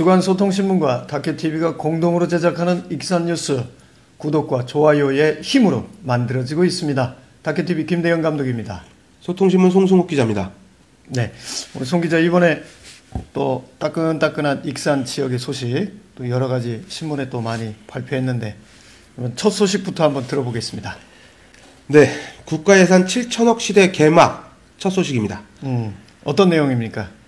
주간 소통신문과 다큐TV가 공동으로 제작하는 익산뉴스 구독과 좋아요의 힘으로 만들어지고 있습니다. 다큐TV 김대영 감독입니다. 소통신문 송승욱 기자입니다. 네, 우리 송 기자 이번에 또 따끈따끈한 익산 지역의 소식 또 여러 가지 신문에 또 많이 발표했는데 첫 소식부터 한번 들어보겠습니다. 네, 국가예산 7천억 시대 개막 첫 소식입니다. 어떤 내용입니까?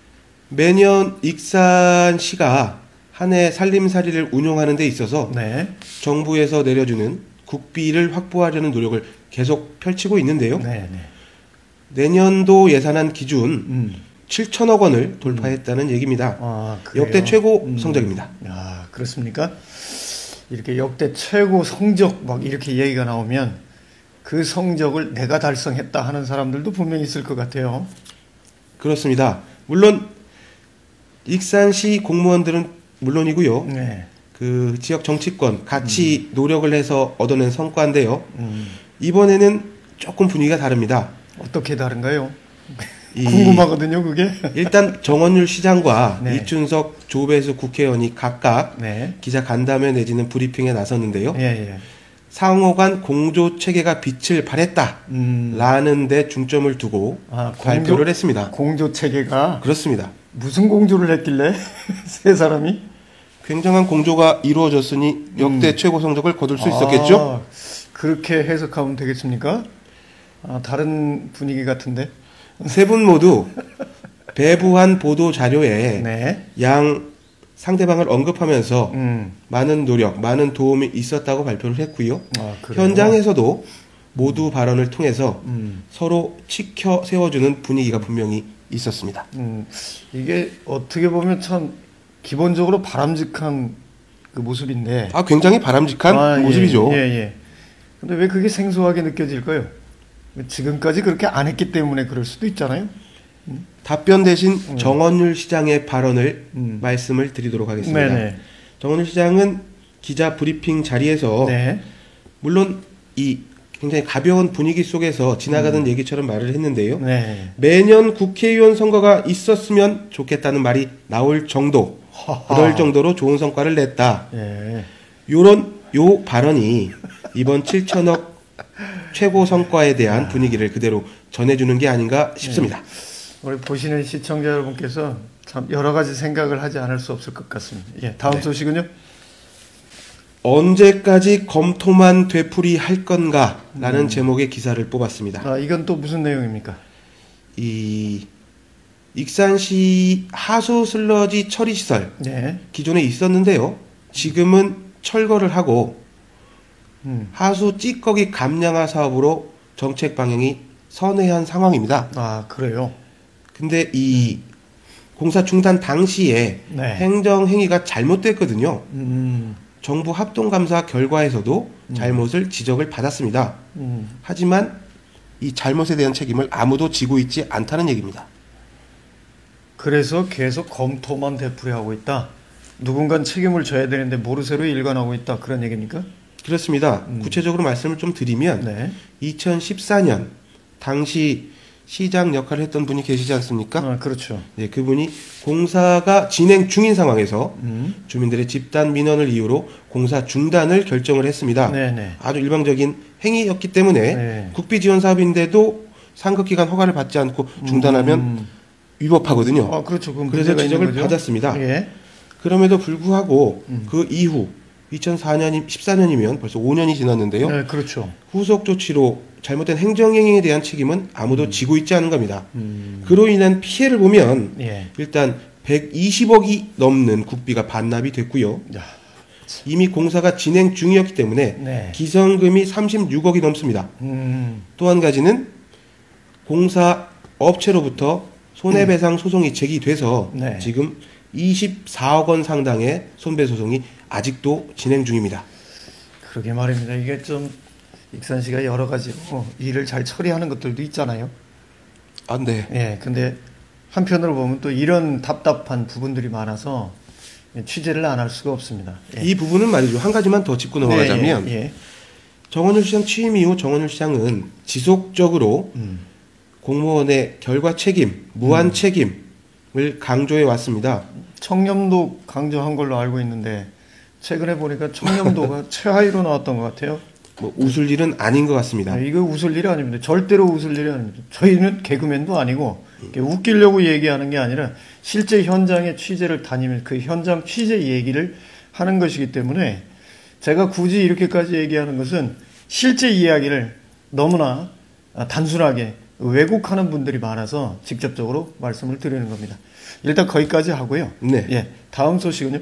매년 익산시가 한 해 살림살이를 운영하는 데 있어서 네. 정부에서 내려주는 국비를 확보하려는 노력을 계속 펼치고 있는데요. 네, 네. 내년도 예산안 기준 7천억 원을 돌파했다는 얘기입니다. 아, 그래요? 역대 최고 성적입니다. 아, 그렇습니까? 이렇게 역대 최고 성적 막 이렇게 얘기가 나오면 그 성적을 내가 달성했다 하는 사람들도 분명히 있을 것 같아요. 그렇습니다. 물론 익산시 공무원들은 물론이고요. 네. 그 지역 정치권 같이 노력을 해서 얻어낸 성과인데요. 이번에는 조금 분위기가 다릅니다. 어떻게 다른가요? 궁금하거든요, 그게. 일단 정원율 시장과 네. 이춘석, 조배수 국회의원이 각각 네. 기자 간담회 내지는 브리핑에 나섰는데요. 예, 예. 상호 간 공조 체계가 빛을 발했다 라는 데 중점을 두고 발표를 했습니다. 공조 체계가 그렇습니다. 무슨 공조를 했길래 세 사람이? 굉장한 공조가 이루어졌으니 역대 최고 성적을 거둘 수 있었겠죠? 그렇게 해석하면 되겠습니까? 다른 분위기 같은데. 세 분 모두 배부한 보도 자료에 네. 양 상대방을 언급하면서 많은 노력, 많은 도움이 있었다고 발표를 했고요. 현장에서도 모두 발언을 통해서 서로 치켜 세워주는 분위기가 분명히 있었습니다. 이게 어떻게 보면 참 기본적으로 바람직한 그 모습인데. 굉장히 바람직한 모습이죠. 예, 예. 근데 왜 그게 생소하게 느껴질까요? 지금까지 그렇게 안 했기 때문에 그럴 수도 있잖아요. 답변 대신 정원율 시장의 발언을 말씀을 드리도록 하겠습니다. 네네. 정원율 시장은 기자 브리핑 자리에서 네. 물론 이 굉장히 가벼운 분위기 속에서 지나가는 얘기처럼 말을 했는데요. 네. 매년 국회의원 선거가 있었으면 좋겠다는 말이 나올 정도, 그럴 정도로 좋은 성과를 냈다. 예. 요 발언이 이번 7천억 최고 성과에 대한 분위기를 그대로 전해주는 게 아닌가 싶습니다. 우리 보시는 시청자 여러분께서 참 여러 가지 생각을 하지 않을 수 없을 것 같습니다. 예, 다음 소식은요? 언제까지 검토만 되풀이할 건가라는 제목의 기사를 뽑았습니다. 이건 또 무슨 내용입니까? 이 익산시 하수 슬러지 처리 시설 네. 기존에 있었는데요. 지금은 철거를 하고 하수 찌꺼기 감량화 사업으로 정책 방향이 선회한 상황입니다. 그래요? 근데 이 공사 중단 당시에 네. 행정 행위가 잘못됐거든요. 정부 합동감사 결과에서도 잘못을 지적을 받았습니다. 하지만 이 잘못에 대한 책임을 아무도 지고 있지 않다는 얘기입니다. 그래서 계속 검토만 되풀이하고 있다. 누군가는 책임을 져야 되는데 모르쇠로 일관하고 있다. 그런 얘기입니까? 그렇습니다. 구체적으로 말씀을 좀 드리면 네. 2014년 당시 시장 역할을 했던 분이 계시지 않습니까? 그렇죠. 네, 그분이 공사가 진행 중인 상황에서 주민들의 집단 민원을 이유로 공사 중단을 결정을 했습니다. 네네. 아주 일방적인 행위였기 때문에 네. 국비 지원 사업인데도 상급기관 허가를 받지 않고 중단하면 위법하거든요. 그렇죠. 그래서 지적을 받았습니다. 예. 그럼에도 불구하고 그 이후 14년이면 벌써 5년이 지났는데요. 네, 그렇죠. 후속 조치로 잘못된 행정행위에 대한 책임은 아무도 지고 있지 않은 겁니다. 그로 인한 피해를 보면 일단 120억이 넘는 국비가 반납이 됐고요. 이미 공사가 진행 중이었기 때문에 기성금이 36억이 넘습니다. 또 한 가지는 공사 업체로부터 손해배상 소송이 제기돼서 지금 24억 원 상당의 손배소송이 아직도 진행 중입니다. 그러게 말입니다. 이게 좀 익산시가 여러 가지 일을 잘 처리하는 것들도 있잖아요. 네. 예, 근데 한편으로 보면 또 이런 답답한 부분들이 많아서 취재를 안 할 수가 없습니다. 예. 이 부분은 말이죠. 한 가지만 더 짚고 넘어가자면 정원율 시장 취임 이후 정원율 시장은 지속적으로 공무원의 결과 책임, 무한 책임 강조해 왔습니다. 청렴도 강조한 걸로 알고 있는데 최근에 보니까 청렴도가 최하위로 나왔던 것 같아요. 뭐 웃을 일은 아닌 것 같습니다. 이거 웃을 일이 아닙니다. 절대로 웃을 일이 아닙니다. 저희는 개그맨도 아니고 웃기려고 얘기하는 게 아니라 실제 현장의 취재를 다니면 그 현장 취재 얘기를 하는 것이기 때문에 제가 굳이 이렇게까지 얘기하는 것은 실제 이야기를 너무나 단순하게 왜곡하는 분들이 많아서 직접적으로 말씀을 드리는 겁니다. 일단 거기까지 하고요. 네. 예, 다음 소식은요.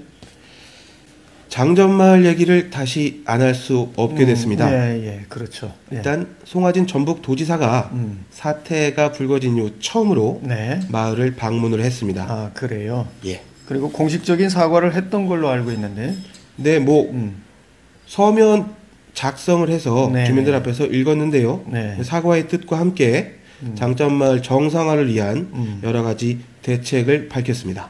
장전마을 얘기를 다시 안 할 수 없게 됐습니다. 예, 그렇죠. 일단 송하진 전북도지사가 사태가 불거진 이후 처음으로 네. 마을을 방문을 했습니다. 아, 그래요? 예. 그리고 공식적인 사과를 했던 걸로 알고 있는데. 네, 뭐 서면 작성을 해서 네. 주민들 앞에서 읽었는데요. 네. 사과의 뜻과 함께 장전마을 정상화를 위한 여러 가지 대책을 밝혔습니다.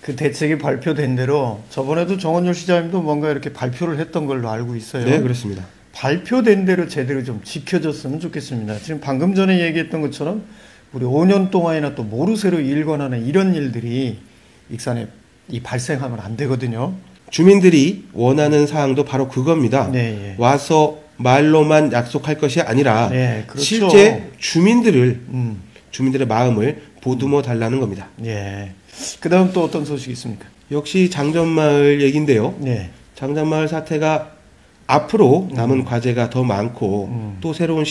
그 대책이 발표된 대로 저번에도 정원열 시장님도 뭔가 이렇게 발표를 했던 걸로 알고 있어요. 네, 그렇습니다. 발표된 대로 제대로 좀 지켜졌으면 좋겠습니다. 지금 방금 전에 얘기했던 것처럼 우리 5년 동안이나 또 모르쇠로 일관하는 이런 일들이 익산에 발생하면 안 되거든요. 주민들이 원하는 사항도 바로 그겁니다. 네, 예. 와서 말로만 약속할 것이 아니라 네, 그렇죠. 실제 주민들의 마음을 보듬어 달라는 겁니다. 예. 그 다음 또 어떤 소식이 있습니까? 역시 장전마을 얘기인데요. 네. 장전마을 사태가 앞으로 남은 과제가 더 많고 또 새로운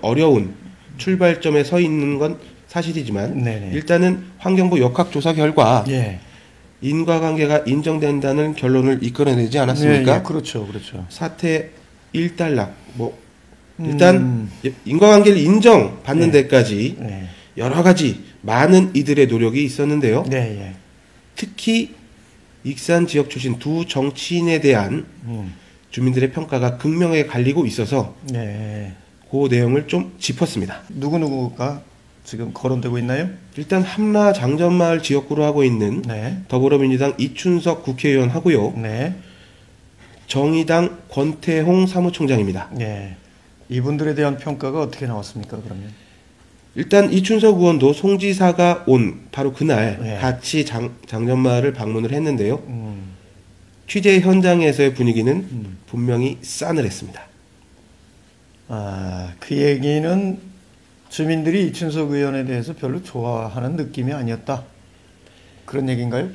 어려운 출발점에 서 있는 건 사실이지만 네네. 일단은 환경부 역학조사 결과 예. 인과관계가 인정된다는 결론을 이끌어내지 않았습니까? 예, 그렇죠. 사태 일단락 일단 인과관계를 인정받는 데까지 여러 가지 많은 이들의 노력이 있었는데요. 네, 특히 익산 지역 출신 두 정치인에 대한 주민들의 평가가 극명하게 갈리고 있어서 그 내용을 좀 짚었습니다. 누구누구가 지금 거론되고 있나요? 일단 함라 장전마을 지역구로 하고 있는 더불어민주당 이춘석 국회의원 하고요. 정의당 권태홍 사무총장입니다. 이분들에 대한 평가가 어떻게 나왔습니까, 그러면? 일단 이춘석 의원도 송 지사가 온 바로 그날 같이 장전마을을 방문을 했는데요. 취재 현장에서의 분위기는 분명히 싸늘했습니다. 아, 그 얘기는 주민들이 이춘석 의원에 대해서 별로 좋아하는 느낌이 아니었다. 그런 얘기인가요?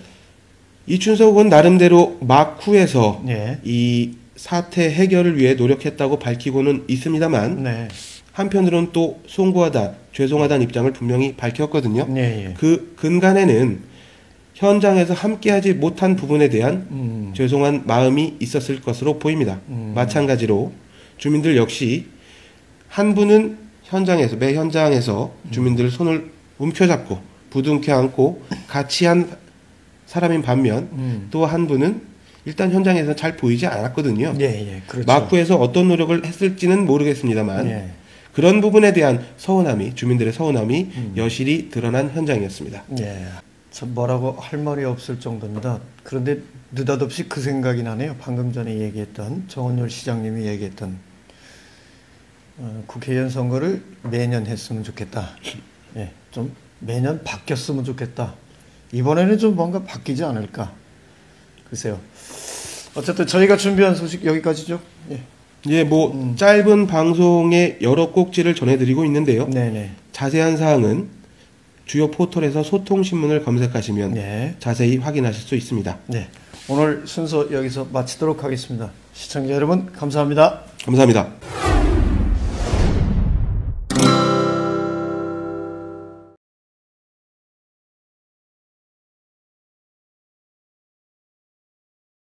이춘석 의원 나름대로 막후에서 이 사태 해결을 위해 노력했다고 밝히고는 있습니다만 한편으로는 또 송구하다, 죄송하다는 입장을 분명히 밝혔거든요. 그 근간에는 현장에서 함께하지 못한 부분에 대한 죄송한 마음이 있었을 것으로 보입니다. 마찬가지로 주민들 역시 한 분은 매 현장에서 주민들 손을 움켜잡고 부둥켜 안고 같이 한 사람인 반면 또 한 분은 일단 현장에서 잘 보이지 않았거든요. 그렇죠. 막후에서 어떤 노력을 했을지는 모르겠습니다만 그런 부분에 대한 주민들의 서운함이 여실히 드러난 현장이었습니다. 참 뭐라고 할 말이 없을 정도입니다. 그런데 느닷없이 그 생각이 나네요. 방금 전에 얘기했던 정원열 시장님이 얘기했던 국회의원 선거를 매년 했으면 좋겠다. 좀 매년 바뀌었으면 좋겠다. 이번에는 좀 뭔가 바뀌지 않을까. 글쎄요. 어쨌든 저희가 준비한 소식 여기까지죠. 짧은 방송에 여러 꼭지를 전해드리고 있는데요. 자세한 사항은 주요 포털에서 소통신문을 검색하시면 자세히 확인하실 수 있습니다. 오늘 순서 여기서 마치도록 하겠습니다. 시청자 여러분, 감사합니다. 감사합니다.